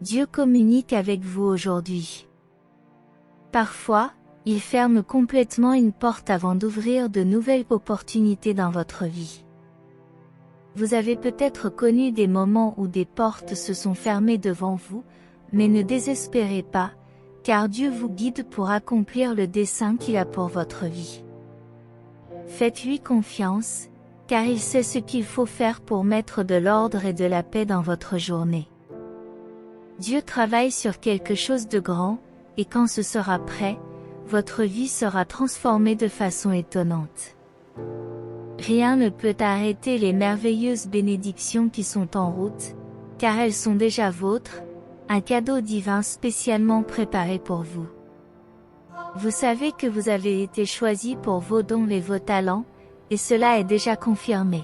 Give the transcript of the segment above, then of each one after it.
Dieu communique avec vous aujourd'hui. Parfois, il ferme complètement une porte avant d'ouvrir de nouvelles opportunités dans votre vie. Vous avez peut-être connu des moments où des portes se sont fermées devant vous, mais ne désespérez pas, car Dieu vous guide pour accomplir le dessein qu'il a pour votre vie. Faites-lui confiance, car il sait ce qu'il faut faire pour mettre de l'ordre et de la paix dans votre journée. Dieu travaille sur quelque chose de grand, et quand ce sera prêt, votre vie sera transformée de façon étonnante. Rien ne peut arrêter les merveilleuses bénédictions qui sont en route, car elles sont déjà vôtres, un cadeau divin spécialement préparé pour vous. Vous savez que vous avez été choisi pour vos dons et vos talents, et cela est déjà confirmé.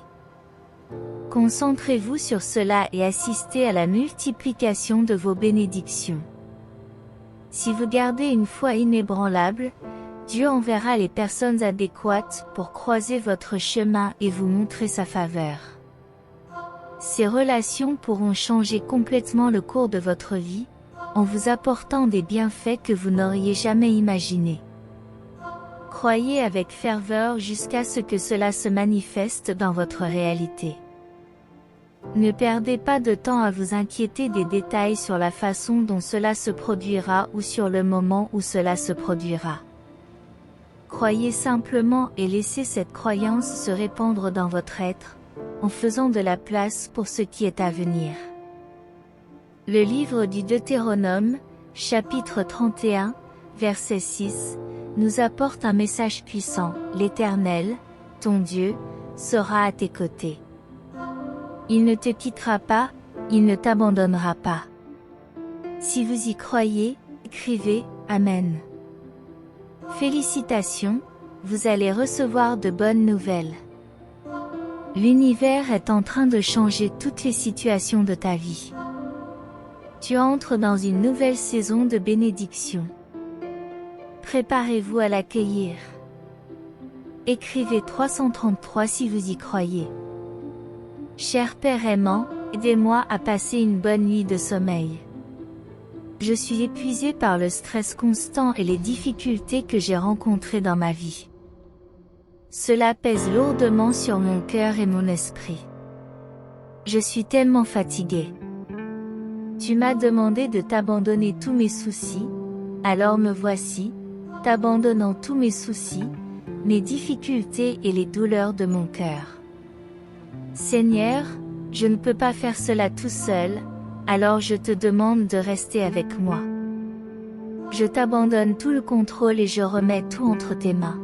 Concentrez-vous sur cela et assistez à la multiplication de vos bénédictions. Si vous gardez une foi inébranlable, Dieu enverra les personnes adéquates pour croiser votre chemin et vous montrer sa faveur. Ces relations pourront changer complètement le cours de votre vie, en vous apportant des bienfaits que vous n'auriez jamais imaginés. Croyez avec ferveur jusqu'à ce que cela se manifeste dans votre réalité. Ne perdez pas de temps à vous inquiéter des détails sur la façon dont cela se produira ou sur le moment où cela se produira. Croyez simplement et laissez cette croyance se répandre dans votre être, en faisant de la place pour ce qui est à venir. Le livre du Deutéronome, chapitre 31, verset 6, nous apporte un message puissant: l'Éternel, ton Dieu, sera à tes côtés. Il ne te quittera pas, il ne t'abandonnera pas. Si vous y croyez, écrivez « Amen ». Félicitations, vous allez recevoir de bonnes nouvelles. L'univers est en train de changer toutes les situations de ta vie. Tu entres dans une nouvelle saison de bénédiction. Préparez-vous à l'accueillir. Écrivez 333 si vous y croyez. Cher Père aimant, aidez-moi à passer une bonne nuit de sommeil. Je suis épuisé par le stress constant et les difficultés que j'ai rencontrées dans ma vie. Cela pèse lourdement sur mon cœur et mon esprit. Je suis tellement fatigué. Tu m'as demandé de t'abandonner tous mes soucis, alors me voici, t'abandonnant tous mes soucis, mes difficultés et les douleurs de mon cœur. Seigneur, je ne peux pas faire cela tout seul, alors je te demande de rester avec moi. Je t'abandonne tout le contrôle et je remets tout entre tes mains.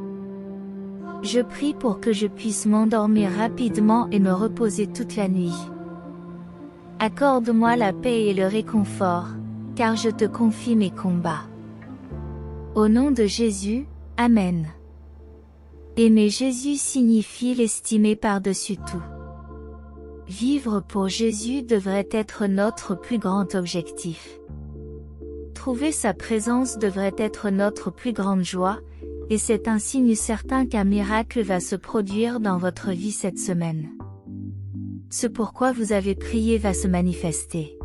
Je prie pour que je puisse m'endormir rapidement et me reposer toute la nuit. Accorde-moi la paix et le réconfort, car je te confie mes combats. Au nom de Jésus, Amen. Aimer Jésus signifie l'estimer par-dessus tout. Vivre pour Jésus devrait être notre plus grand objectif. Trouver sa présence devrait être notre plus grande joie, et c'est un signe certain qu'un miracle va se produire dans votre vie cette semaine. Ce pourquoi vous avez prié va se manifester.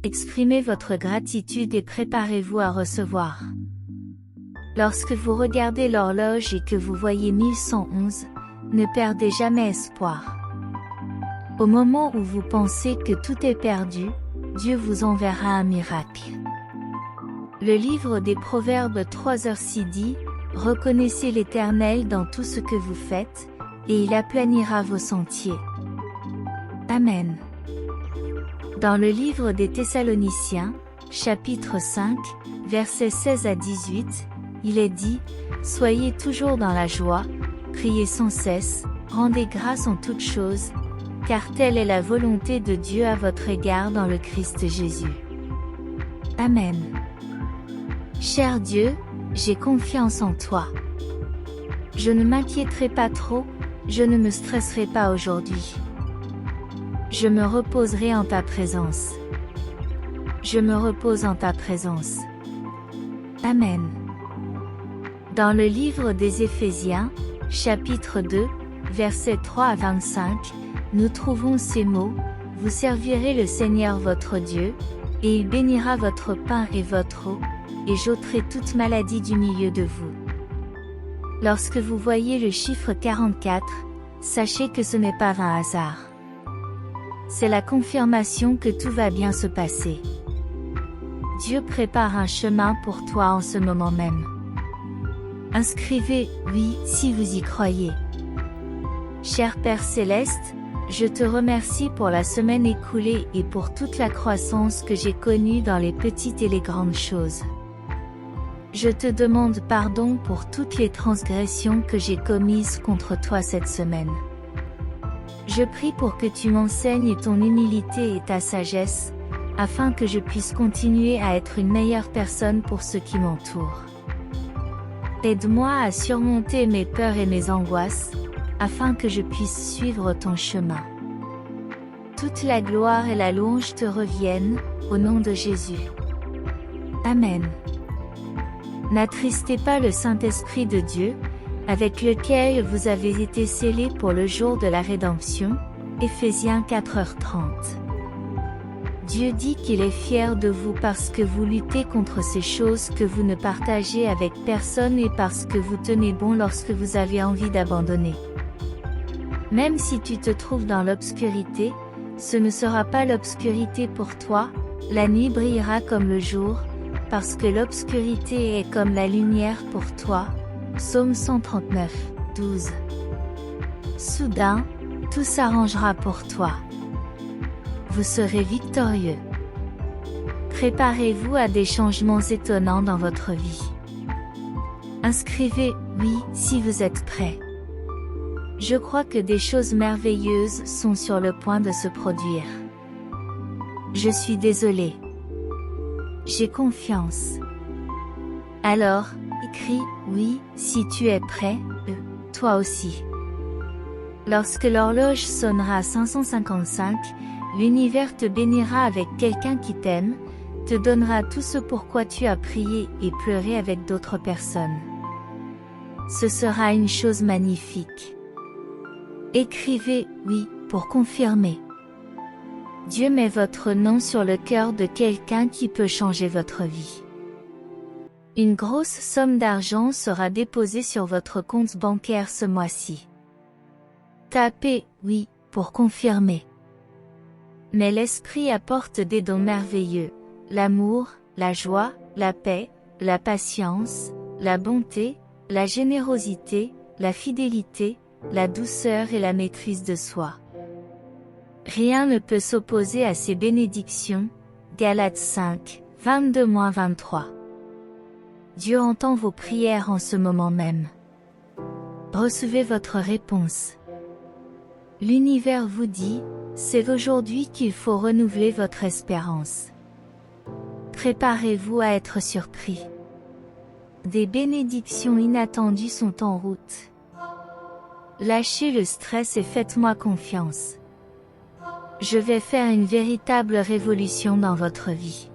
Exprimez votre gratitude et préparez-vous à recevoir. Lorsque vous regardez l'horloge et que vous voyez 1111, ne perdez jamais espoir. Au moment où vous pensez que tout est perdu, Dieu vous enverra un miracle. Le livre des Proverbes 3h6 dit « Reconnaissez l'Éternel dans tout ce que vous faites, et il aplanira vos sentiers. » Amen. Dans le livre des Thessaloniciens, chapitre 5, versets 16 à 18, il est dit « Soyez toujours dans la joie, priez sans cesse, rendez grâce en toutes choses, car telle est la volonté de Dieu à votre égard dans le Christ Jésus. » Amen. Cher Dieu, j'ai confiance en toi. Je ne m'inquiéterai pas trop, je ne me stresserai pas aujourd'hui. Je me reposerai en ta présence. Je me repose en ta présence. Amen. Dans le livre des Éphésiens, chapitre 2, versets 3 à 25, nous trouvons ces mots: « Vous servirez le Seigneur votre Dieu, Et il bénira votre pain et votre eau, et j'ôterai toute maladie du milieu de vous. Lorsque vous voyez le chiffre 44, sachez que ce n'est pas un hasard. C'est la confirmation que tout va bien se passer. Dieu prépare un chemin pour toi en ce moment même. Inscrivez « Oui » si vous y croyez. Cher Père Céleste, je te remercie pour la semaine écoulée et pour toute la croissance que j'ai connue dans les petites et les grandes choses. Je te demande pardon pour toutes les transgressions que j'ai commises contre toi cette semaine. Je prie pour que tu m'enseignes ton humilité et ta sagesse, afin que je puisse continuer à être une meilleure personne pour ceux qui m'entourent. Aide-moi à surmonter mes peurs et mes angoisses, afin que je puisse suivre ton chemin. Toute la gloire et la louange te reviennent, au nom de Jésus. Amen. N'attristez pas le Saint-Esprit de Dieu, avec lequel vous avez été scellés pour le jour de la rédemption, Éphésiens 4h30. Dieu dit qu'il est fier de vous parce que vous luttez contre ces choses que vous ne partagez avec personne et parce que vous tenez bon lorsque vous avez envie d'abandonner. Même si tu te trouves dans l'obscurité, ce ne sera pas l'obscurité pour toi, la nuit brillera comme le jour, parce que l'obscurité est comme la lumière pour toi. Psaume 139, 12. Soudain, tout s'arrangera pour toi. Vous serez victorieux. Préparez-vous à des changements étonnants dans votre vie. Inscrivez « Oui » si vous êtes prêt. Je crois que des choses merveilleuses sont sur le point de se produire. Je suis désolé. J'ai confiance. Alors, écris « Oui » si tu es prêt, toi aussi. Lorsque l'horloge sonnera à 555, l'univers te bénira avec quelqu'un qui t'aime, te donnera tout ce pourquoi tu as prié et pleuré avec d'autres personnes. Ce sera une chose magnifique. Écrivez « Oui » pour confirmer. Dieu met votre nom sur le cœur de quelqu'un qui peut changer votre vie. Une grosse somme d'argent sera déposée sur votre compte bancaire ce mois-ci. Tapez « Oui » pour confirmer. Mais l'Esprit apporte des dons merveilleux, l'amour, la joie, la paix, la patience, la bonté, la générosité, la fidélité, la douceur et la maîtrise de soi. Rien ne peut s'opposer à ces bénédictions. Galates 5, 22-23. Dieu entend vos prières en ce moment même. Recevez votre réponse. L'univers vous dit, c'est aujourd'hui qu'il faut renouveler votre espérance. Préparez-vous à être surpris. Des bénédictions inattendues sont en route. Lâchez le stress et faites-moi confiance. Je vais faire une véritable révolution dans votre vie.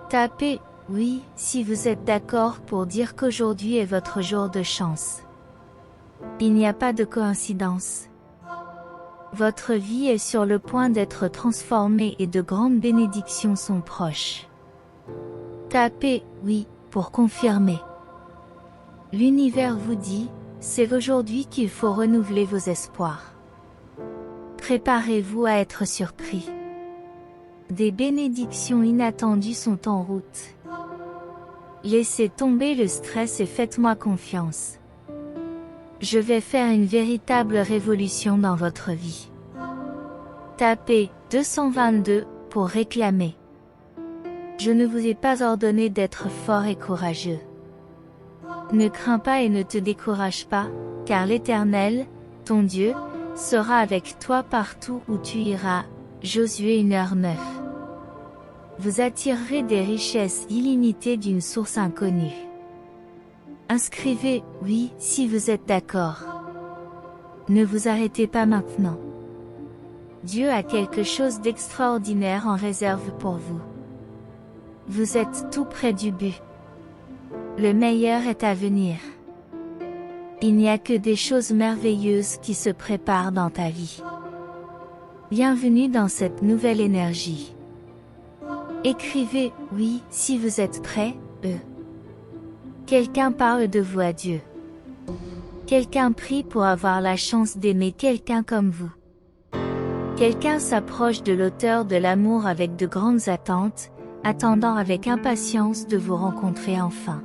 Tapez « Oui » si vous êtes d'accord pour dire qu'aujourd'hui est votre jour de chance. Il n'y a pas de coïncidence. Votre vie est sur le point d'être transformée et de grandes bénédictions sont proches. Tapez « Oui » pour confirmer. L'univers vous dit, c'est aujourd'hui qu'il faut renouveler vos espoirs. Préparez-vous à être surpris. Des bénédictions inattendues sont en route. Laissez tomber le stress et faites-moi confiance. Je vais faire une véritable révolution dans votre vie. Tapez 222 pour réclamer. Je ne vous ai pas ordonné d'être fort et courageux. Ne crains pas et ne te décourage pas, car l'Éternel, ton Dieu, sera avec toi partout où tu iras. Josué 1h9. Vous attirerez des richesses illimitées d'une source inconnue. Inscrivez « Oui » si vous êtes d'accord. Ne vous arrêtez pas maintenant. Dieu a quelque chose d'extraordinaire en réserve pour vous. Vous êtes tout près du but. Le meilleur est à venir. Il n'y a que des choses merveilleuses qui se préparent dans ta vie. Bienvenue dans cette nouvelle énergie. Écrivez oui si vous êtes prêt. Quelqu'un parle de vous à Dieu. Quelqu'un prie pour avoir la chance d'aimer quelqu'un comme vous. Quelqu'un s'approche de l'auteur de l'amour avec de grandes attentes, attendant avec impatience de vous rencontrer enfin.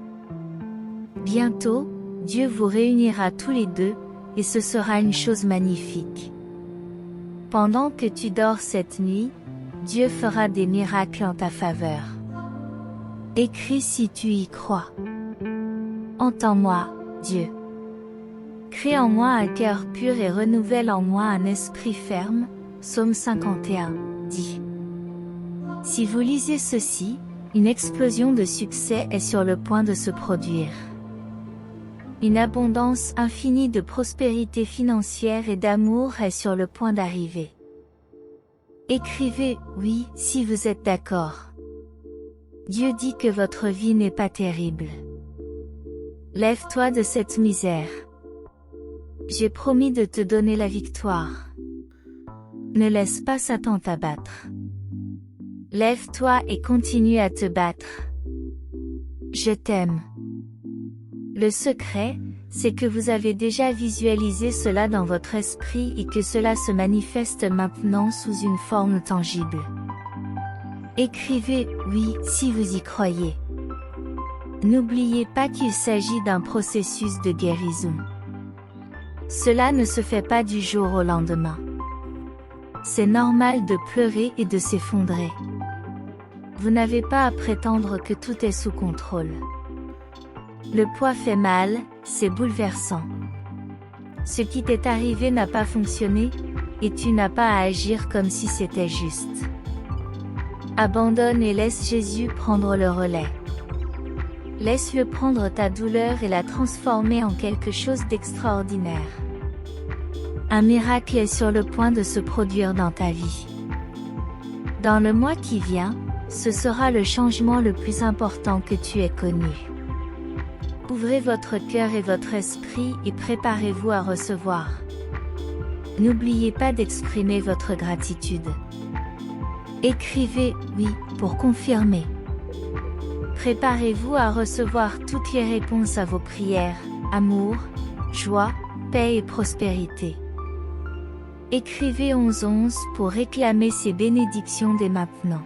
Bientôt, Dieu vous réunira tous les deux, et ce sera une chose magnifique. Pendant que tu dors cette nuit, Dieu fera des miracles en ta faveur. Écris si tu y crois. Entends-moi, Dieu. Crée en moi un cœur pur et renouvelle en moi un esprit ferme. Psaume 51, dit. Si vous lisez ceci, une explosion de succès est sur le point de se produire. Une abondance infinie de prospérité financière et d'amour est sur le point d'arriver. Écrivez « oui » si vous êtes d'accord. Dieu dit que votre vie n'est pas terrible. Lève-toi de cette misère. J'ai promis de te donner la victoire. Ne laisse pas Satan t'abattre. Lève-toi et continue à te battre. Je t'aime. Le secret, c'est que vous avez déjà visualisé cela dans votre esprit et que cela se manifeste maintenant sous une forme tangible. Écrivez « oui » si vous y croyez. N'oubliez pas qu'il s'agit d'un processus de guérison. Cela ne se fait pas du jour au lendemain. C'est normal de pleurer et de s'effondrer. Vous n'avez pas à prétendre que tout est sous contrôle. Le poids fait mal, c'est bouleversant. Ce qui t'est arrivé n'a pas fonctionné, et tu n'as pas à agir comme si c'était juste. Abandonne et laisse Jésus prendre le relais. Laisse-le prendre ta douleur et la transformer en quelque chose d'extraordinaire. Un miracle est sur le point de se produire dans ta vie. Dans le mois qui vient, ce sera le changement le plus important que tu aies connu. Ouvrez votre cœur et votre esprit et préparez-vous à recevoir. N'oubliez pas d'exprimer votre gratitude. Écrivez « oui » pour confirmer. Préparez-vous à recevoir toutes les réponses à vos prières, amour, joie, paix et prospérité. Écrivez 11 pour réclamer ces bénédictions dès maintenant.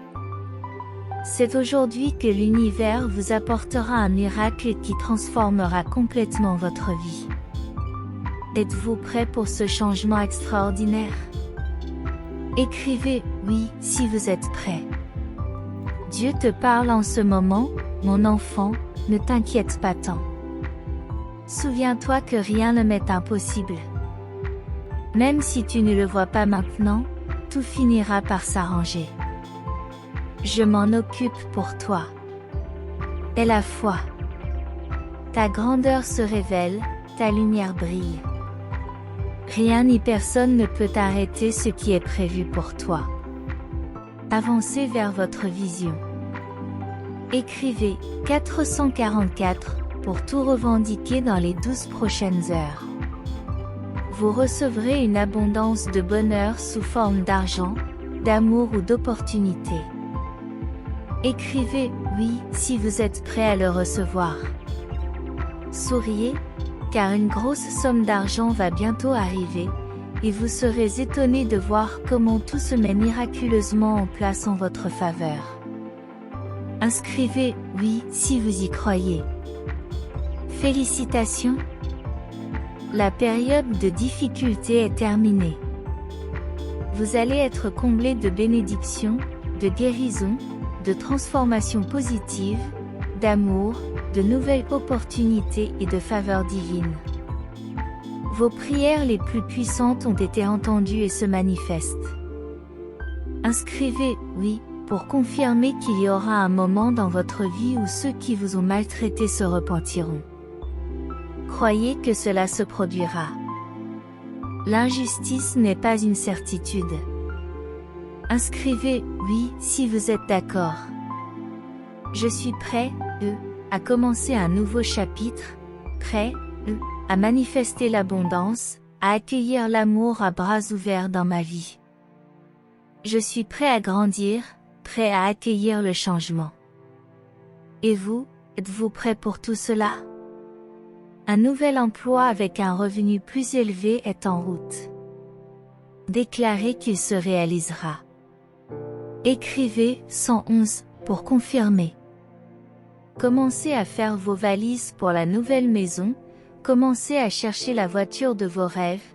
C'est aujourd'hui que l'univers vous apportera un miracle qui transformera complètement votre vie. Êtes-vous prêt pour ce changement extraordinaire? Écrivez « oui » si vous êtes prêt. Dieu te parle en ce moment, mon enfant, ne t'inquiète pas tant. Souviens-toi que rien ne m'est impossible. Même si tu ne le vois pas maintenant, tout finira par s'arranger. Je m'en occupe pour toi. Aie la foi. Ta grandeur se révèle, ta lumière brille. Rien ni personne ne peut arrêter ce qui est prévu pour toi. Avancez vers votre vision. Écrivez 444 pour tout revendiquer dans les 12 prochaines heures. Vous recevrez une abondance de bonheur sous forme d'argent, d'amour ou d'opportunités. Écrivez « oui » si vous êtes prêt à le recevoir. Souriez, car une grosse somme d'argent va bientôt arriver, et vous serez étonné de voir comment tout se met miraculeusement en place en votre faveur. Inscrivez « oui » si vous y croyez. Félicitations! La période de difficulté est terminée. Vous allez être comblé de bénédictions, de guérisons, de transformations positives, d'amour, de nouvelles opportunités et de faveurs divines. Vos prières les plus puissantes ont été entendues et se manifestent. Inscrivez « oui » pour confirmer qu'il y aura un moment dans votre vie où ceux qui vous ont maltraité se repentiront. Croyez que cela se produira. L'injustice n'est pas une certitude. Inscrivez « oui » si vous êtes d'accord. Je suis prêt, à commencer un nouveau chapitre, prêt, à manifester l'abondance, à accueillir l'amour à bras ouverts dans ma vie. Je suis prêt à grandir, prêt à accueillir le changement. Et vous, êtes-vous prêt pour tout cela? Un nouvel emploi avec un revenu plus élevé est en route. Déclarez qu'il se réalisera. Écrivez 111 pour confirmer. Commencez à faire vos valises pour la nouvelle maison, commencez à chercher la voiture de vos rêves,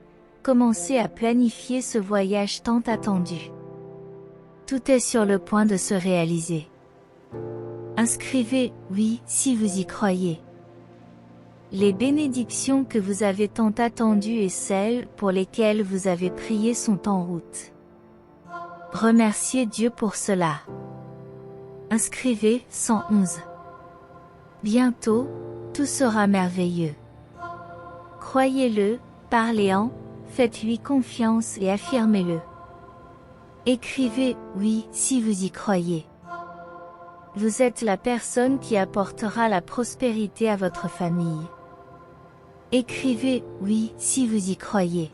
commencez à planifier ce voyage tant attendu. Tout est sur le point de se réaliser. Inscrivez oui si vous y croyez. Les bénédictions que vous avez tant attendues et celles pour lesquelles vous avez prié sont en route. Remerciez Dieu pour cela. Inscrivez 111. Bientôt, tout sera merveilleux. Croyez-le, parlez-en, faites-lui confiance et affirmez-le. Écrivez oui si vous y croyez. Vous êtes la personne qui apportera la prospérité à votre famille. Écrivez oui si vous y croyez.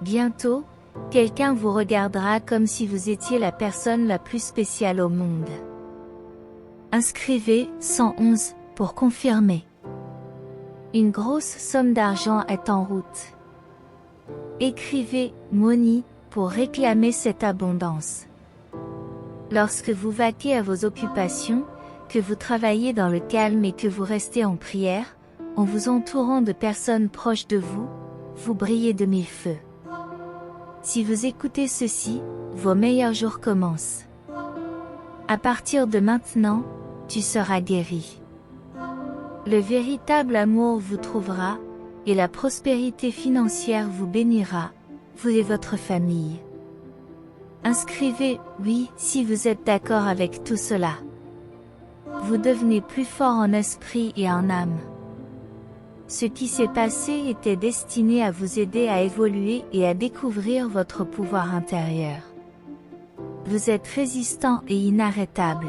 Bientôt, quelqu'un vous regardera comme si vous étiez la personne la plus spéciale au monde. Inscrivez 111 pour confirmer. Une grosse somme d'argent est en route. Écrivez money pour réclamer cette abondance. Lorsque vous vaquez à vos occupations, que vous travaillez dans le calme et que vous restez en prière, en vous entourant de personnes proches de vous, vous brillez de mille feux. Si vous écoutez ceci, vos meilleurs jours commencent. À partir de maintenant, tu seras guéri. Le véritable amour vous trouvera, et la prospérité financière vous bénira, vous et votre famille. Inscrivez oui si vous êtes d'accord avec tout cela. Vous devenez plus fort en esprit et en âme. Ce qui s'est passé était destiné à vous aider à évoluer et à découvrir votre pouvoir intérieur. Vous êtes résistant et inarrêtable.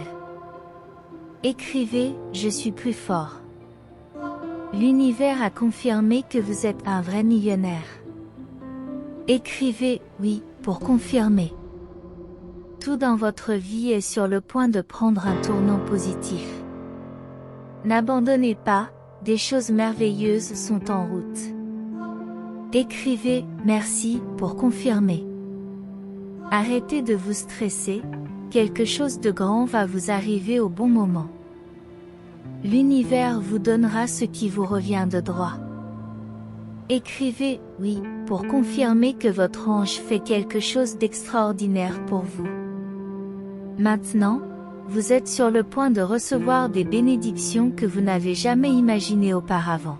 Écrivez « Je suis plus fort ». L'univers a confirmé que vous êtes un vrai millionnaire. Écrivez « Oui » pour confirmer. Tout dans votre vie est sur le point de prendre un tournant positif. N'abandonnez pas, des choses merveilleuses sont en route. Écrivez « Merci » pour confirmer. Arrêtez de vous stresser, quelque chose de grand va vous arriver au bon moment. L'univers vous donnera ce qui vous revient de droit. Écrivez « Oui » pour confirmer que votre ange fait quelque chose d'extraordinaire pour vous. Maintenant, vous êtes sur le point de recevoir des bénédictions que vous n'avez jamais imaginées auparavant.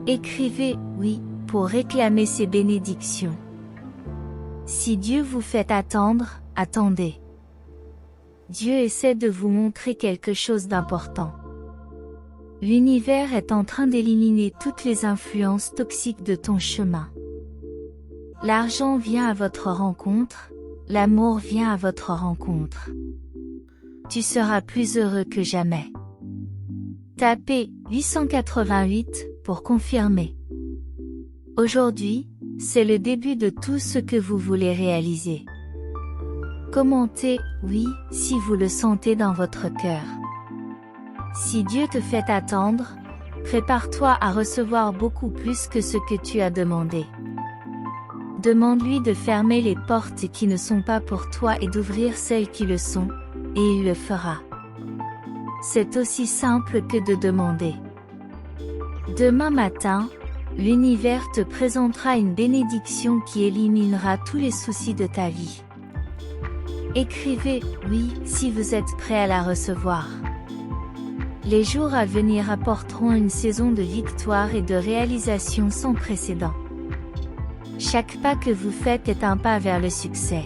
Écrivez « Oui » pour réclamer ces bénédictions. Si Dieu vous fait attendre, attendez. Dieu essaie de vous montrer quelque chose d'important. L'univers est en train d'éliminer toutes les influences toxiques de ton chemin. L'argent vient à votre rencontre, l'amour vient à votre rencontre. Tu seras plus heureux que jamais. Tapez 888 pour confirmer. Aujourd'hui, c'est le début de tout ce que vous voulez réaliser. Commentez « Oui » si vous le sentez dans votre cœur. Si Dieu te fait attendre, prépare-toi à recevoir beaucoup plus que ce que tu as demandé. Demande-lui de fermer les portes qui ne sont pas pour toi et d'ouvrir celles qui le sont, et il le fera. C'est aussi simple que de demander. Demain matin, l'univers te présentera une bénédiction qui éliminera tous les soucis de ta vie. Écrivez « Oui » si vous êtes prêt à la recevoir. Les jours à venir apporteront une saison de victoire et de réalisation sans précédent. Chaque pas que vous faites est un pas vers le succès.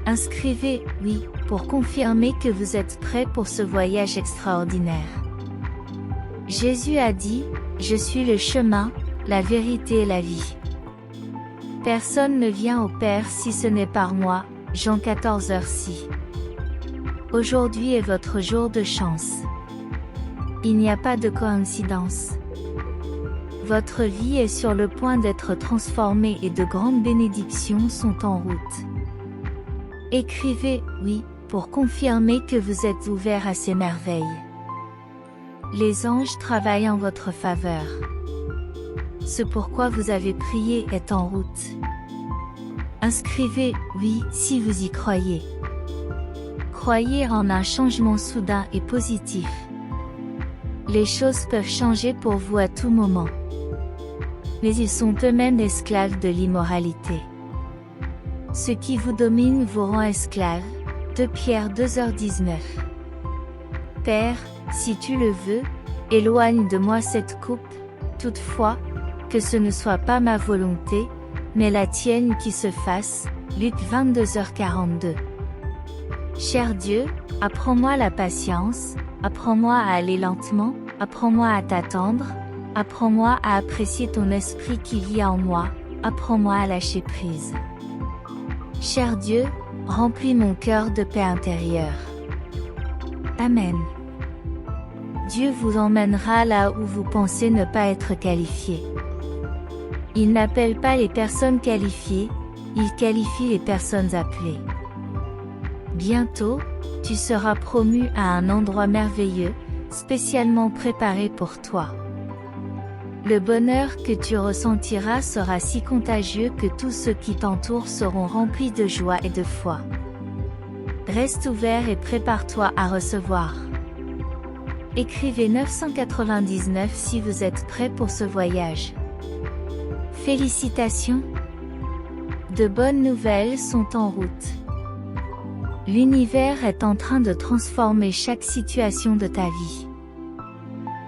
Inscrivez « Oui » pour confirmer que vous êtes prêt pour ce voyage extraordinaire. Jésus a dit « Je suis le chemin, la vérité et la vie. Personne ne vient au Père si ce n'est par moi. » Jean 14h6. Aujourd'hui est votre jour de chance. Il n'y a pas de coïncidence. Votre vie est sur le point d'être transformée et de grandes bénédictions sont en route. Écrivez « oui » pour confirmer que vous êtes ouvert à ces merveilles. Les anges travaillent en votre faveur. Ce pourquoi vous avez prié est en route. Inscrivez « oui » si vous y croyez. Croyez en un changement soudain et positif. Les choses peuvent changer pour vous à tout moment. Mais ils sont eux-mêmes esclaves de l'immoralité. Ce qui vous domine vous rend esclave. 2 Pierre 2h19. Père, si tu le veux, éloigne de moi cette coupe, toutefois, que ce ne soit pas ma volonté, mais la tienne qui se fasse. Luc 22h42. Cher Dieu, apprends-moi la patience, apprends-moi à aller lentement, apprends-moi à t'attendre, apprends-moi à apprécier ton esprit qui vit en moi, apprends-moi à lâcher prise. Cher Dieu, remplis mon cœur de paix intérieure. Amen. Dieu vous emmènera là où vous pensez ne pas être qualifié. Il n'appelle pas les personnes qualifiées, il qualifie les personnes appelées. Bientôt, tu seras promu à un endroit merveilleux, spécialement préparé pour toi. Le bonheur que tu ressentiras sera si contagieux que tous ceux qui t'entourent seront remplis de joie et de foi. Reste ouvert et prépare-toi à recevoir. Écrivez 999 si vous êtes prêt pour ce voyage. Félicitations! De bonnes nouvelles sont en route. L'univers est en train de transformer chaque situation de ta vie.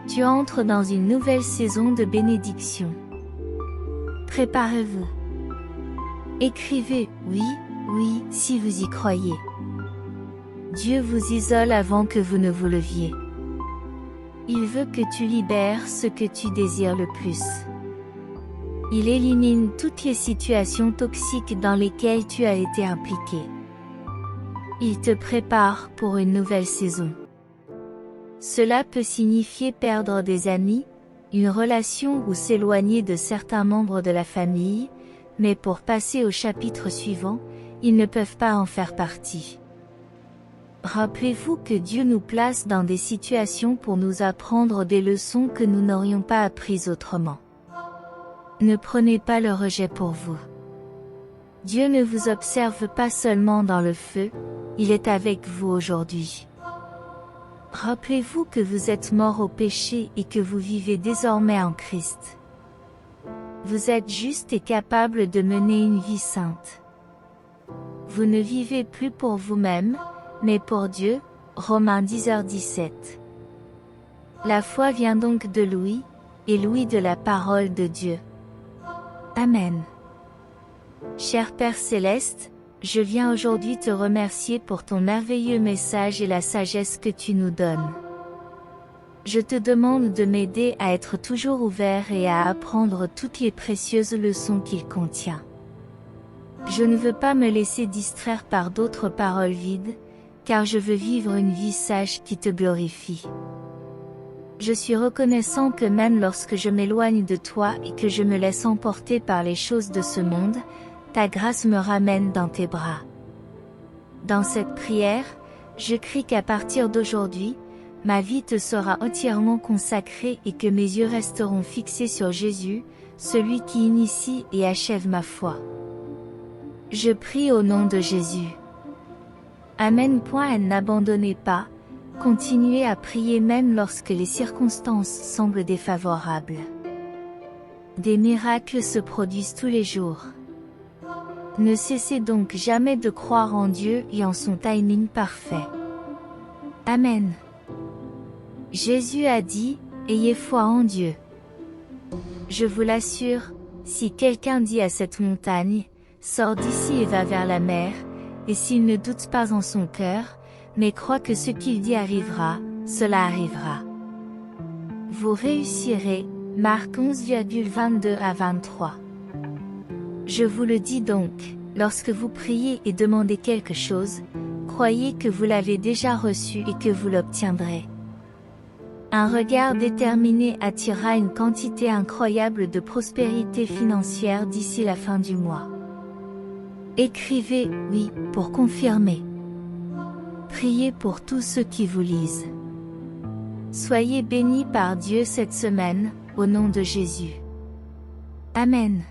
Tu entres dans une nouvelle saison de bénédiction. Préparez-vous. Écrivez « oui, oui » si vous y croyez. Dieu vous isole avant que vous ne vous leviez. Il veut que tu libères ce que tu désires le plus. Il élimine toutes les situations toxiques dans lesquelles tu as été impliqué. Il te prépare pour une nouvelle saison. Cela peut signifier perdre des amis, une relation ou s'éloigner de certains membres de la famille, mais pour passer au chapitre suivant, ils ne peuvent pas en faire partie. Rappelez-vous que Dieu nous place dans des situations pour nous apprendre des leçons que nous n'aurions pas apprises autrement. Ne prenez pas le rejet pour vous. Dieu ne vous observe pas seulement dans le feu, il est avec vous aujourd'hui. Rappelez-vous que vous êtes mort au péché et que vous vivez désormais en Christ. Vous êtes juste et capable de mener une vie sainte. Vous ne vivez plus pour vous-même, mais pour Dieu. Romains 10h17. La foi vient donc de l'ouïe, et l'ouïe de la parole de Dieu. Amen. Cher Père Céleste, je viens aujourd'hui te remercier pour ton merveilleux message et la sagesse que tu nous donnes. Je te demande de m'aider à être toujours ouvert et à apprendre toutes les précieuses leçons qu'il contient. Je ne veux pas me laisser distraire par d'autres paroles vides, car je veux vivre une vie sage qui te glorifie. Je suis reconnaissant que même lorsque je m'éloigne de toi et que je me laisse emporter par les choses de ce monde, ta grâce me ramène dans tes bras. Dans cette prière, je crie qu'à partir d'aujourd'hui, ma vie te sera entièrement consacrée et que mes yeux resteront fixés sur Jésus, celui qui initie et achève ma foi. Je prie au nom de Jésus. Amen. N'abandonnez pas, continuez à prier même lorsque les circonstances semblent défavorables. Des miracles se produisent tous les jours. Ne cessez donc jamais de croire en Dieu et en son timing parfait. Amen. Jésus a dit, ayez foi en Dieu. Je vous l'assure, si quelqu'un dit à cette montagne, sors d'ici et va vers la mer, et s'il ne doute pas en son cœur, mais croit que ce qu'il dit arrivera, cela arrivera. Vous réussirez. Marc 11,22-23. Je vous le dis donc, lorsque vous priez et demandez quelque chose, croyez que vous l'avez déjà reçu et que vous l'obtiendrez. Un regard déterminé attirera une quantité incroyable de prospérité financière d'ici la fin du mois. Écrivez « oui » pour confirmer. Priez pour tous ceux qui vous lisent. Soyez bénis par Dieu cette semaine, au nom de Jésus. Amen.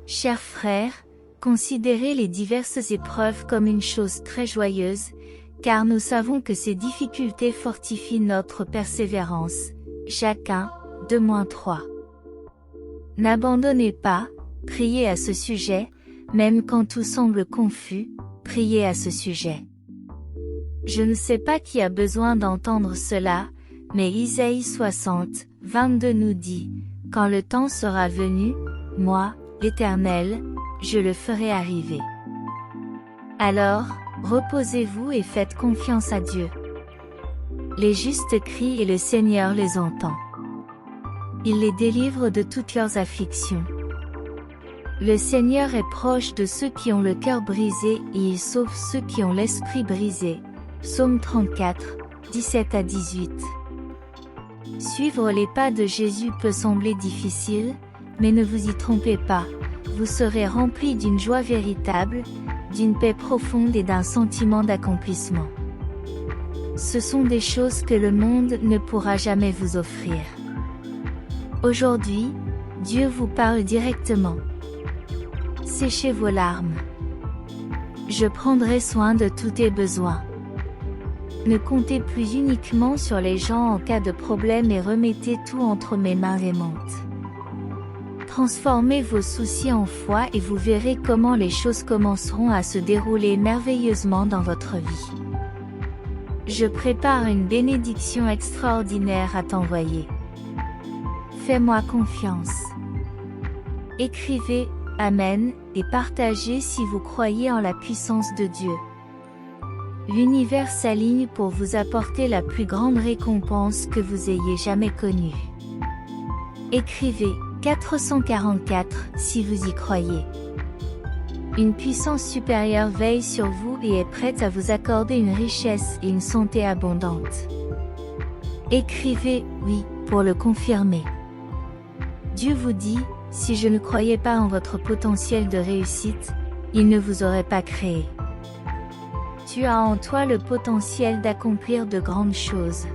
Chers frères, considérez les diverses épreuves comme une chose très joyeuse, car nous savons que ces difficultés fortifient notre persévérance. Jacques 1, 2-3. N'abandonnez pas, priez à ce sujet, même quand tout semble confus, priez à ce sujet. Je ne sais pas qui a besoin d'entendre cela, mais Isaïe 60, 22 nous dit, « Quand le temps sera venu, moi, l'Éternel, je le ferai arriver. » Alors, reposez-vous et faites confiance à Dieu. Les justes crient et le Seigneur les entend. Il les délivre de toutes leurs afflictions. Le Seigneur est proche de ceux qui ont le cœur brisé et il sauve ceux qui ont l'esprit brisé. Psaume 34, 17-18. Suivre les pas de Jésus peut sembler difficile, mais ne vous y trompez pas, vous serez remplis d'une joie véritable, d'une paix profonde et d'un sentiment d'accomplissement. Ce sont des choses que le monde ne pourra jamais vous offrir. Aujourd'hui, Dieu vous parle directement. Séchez vos larmes. Je prendrai soin de tous tes besoins. Ne comptez plus uniquement sur les gens en cas de problème et remettez tout entre mes mains aimantes. Transformez vos soucis en foi et vous verrez comment les choses commenceront à se dérouler merveilleusement dans votre vie. Je prépare une bénédiction extraordinaire à t'envoyer. Fais-moi confiance. Écrivez « Amen » et partagez si vous croyez en la puissance de Dieu. L'univers s'aligne pour vous apporter la plus grande récompense que vous ayez jamais connue. Écrivez 444 si vous y croyez. Une puissance supérieure veille sur vous et est prête à vous accorder une richesse et une santé abondante. Écrivez oui pour le confirmer. Dieu vous dit, si je ne croyais pas en votre potentiel de réussite, il ne vous aurait pas créé. Tu as en toi le potentiel d'accomplir de grandes choses.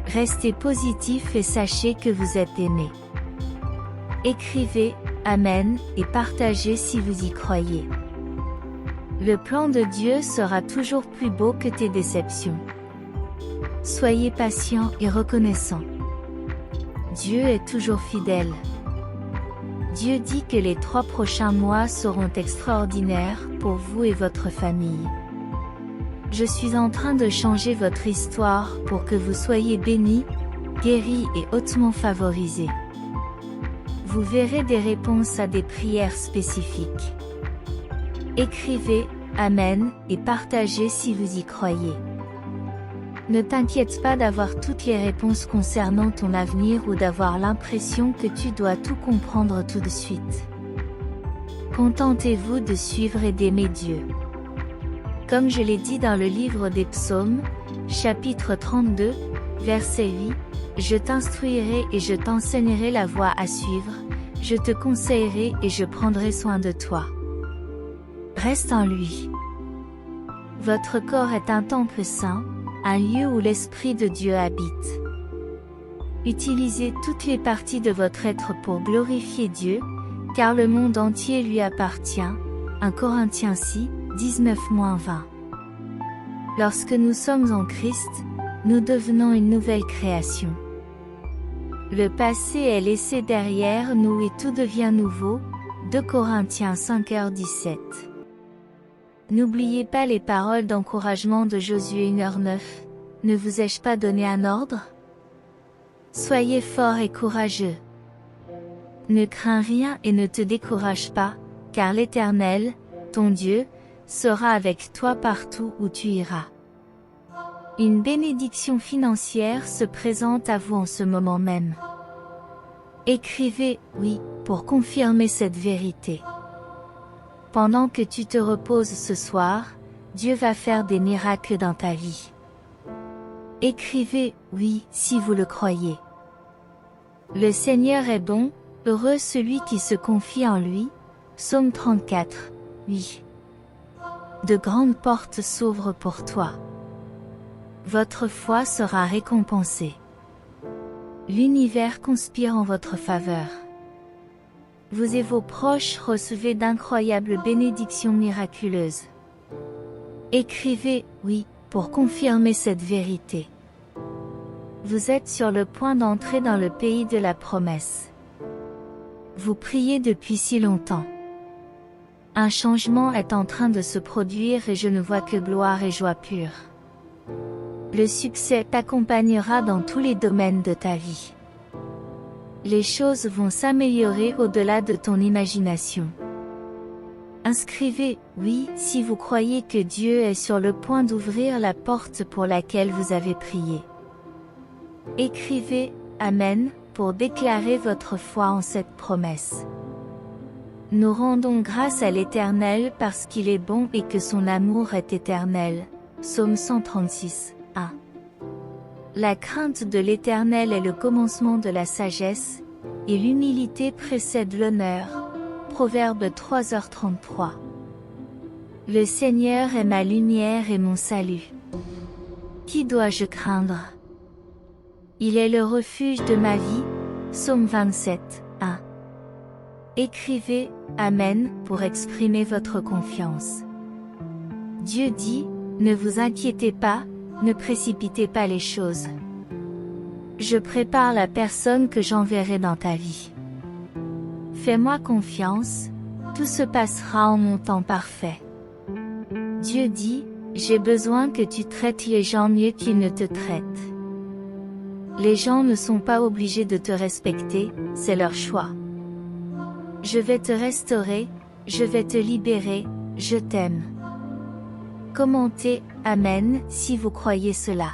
Restez positif et sachez que vous êtes aimé. Écrivez « Amen » et partagez si vous y croyez. Le plan de Dieu sera toujours plus beau que tes déceptions. Soyez patient et reconnaissant. Dieu est toujours fidèle. Dieu dit que les 3 prochains mois seront extraordinaires pour vous et votre famille. Je suis en train de changer votre histoire pour que vous soyez bénis, guéris et hautement favorisés. Vous verrez des réponses à des prières spécifiques. Écrivez « Amen » et partagez si vous y croyez. Ne t'inquiète pas d'avoir toutes les réponses concernant ton avenir ou d'avoir l'impression que tu dois tout comprendre tout de suite. Contentez-vous de suivre et d'aimer Dieu. Comme je l'ai dit dans le livre des Psaumes, chapitre 32, verset 8, « Je t'instruirai et je t'enseignerai la voie à suivre, je te conseillerai et je prendrai soin de toi. » Reste en lui. Votre corps est un temple saint, un lieu où l'Esprit de Dieu habite. Utilisez toutes les parties de votre être pour glorifier Dieu, car le monde entier lui appartient. 1 Corinthiens 6, 19-20. Lorsque nous sommes en Christ, nous devenons une nouvelle création. Le passé est laissé derrière nous et tout devient nouveau. 2 Corinthiens 5h17. N'oubliez pas les paroles d'encouragement de Josué 1h9. Ne vous ai-je pas donné un ordre? Soyez fort et courageux. Ne crains rien et ne te décourage pas, car l'Éternel, ton Dieu, sera avec toi partout où tu iras. Une bénédiction financière se présente à vous en ce moment même. Écrivez « oui » pour confirmer cette vérité. Pendant que tu te reposes ce soir, Dieu va faire des miracles dans ta vie. Écrivez « oui » si vous le croyez. Le Seigneur est bon, heureux celui qui se confie en lui. Psaume 34, oui. De grandes portes s'ouvrent pour toi. Votre foi sera récompensée. L'univers conspire en votre faveur. Vous et vos proches recevez d'incroyables bénédictions miraculeuses. Écrivez « oui » pour confirmer cette vérité. Vous êtes sur le point d'entrer dans le pays de la promesse. Vous priez depuis si longtemps. Un changement est en train de se produire et je ne vois que gloire et joie pure. Le succès t'accompagnera dans tous les domaines de ta vie. Les choses vont s'améliorer au-delà de ton imagination. Inscrivez « oui » si vous croyez que Dieu est sur le point d'ouvrir la porte pour laquelle vous avez prié. Écrivez « Amen » pour déclarer votre foi en cette promesse. Nous rendons grâce à l'Éternel parce qu'il est bon et que son amour est éternel. Psaume 136, 1. La crainte de l'Éternel est le commencement de la sagesse, et l'humilité précède l'honneur. Proverbe 3h33. Le Seigneur est ma lumière et mon salut. Qui dois-je craindre? Il est le refuge de ma vie. Psaume 27, 1. Écrivez « Amen » pour exprimer votre confiance. Dieu dit « Ne vous inquiétez pas, ne précipitez pas les choses. Je prépare la personne que j'enverrai dans ta vie. Fais-moi confiance, tout se passera en mon temps parfait. » Dieu dit « J'ai besoin que tu traites les gens mieux qu'ils ne te traitent. » Les gens ne sont pas obligés de te respecter, c'est leur choix. Je vais te restaurer, je vais te libérer, je t'aime. Commentez « Amen » si vous croyez cela.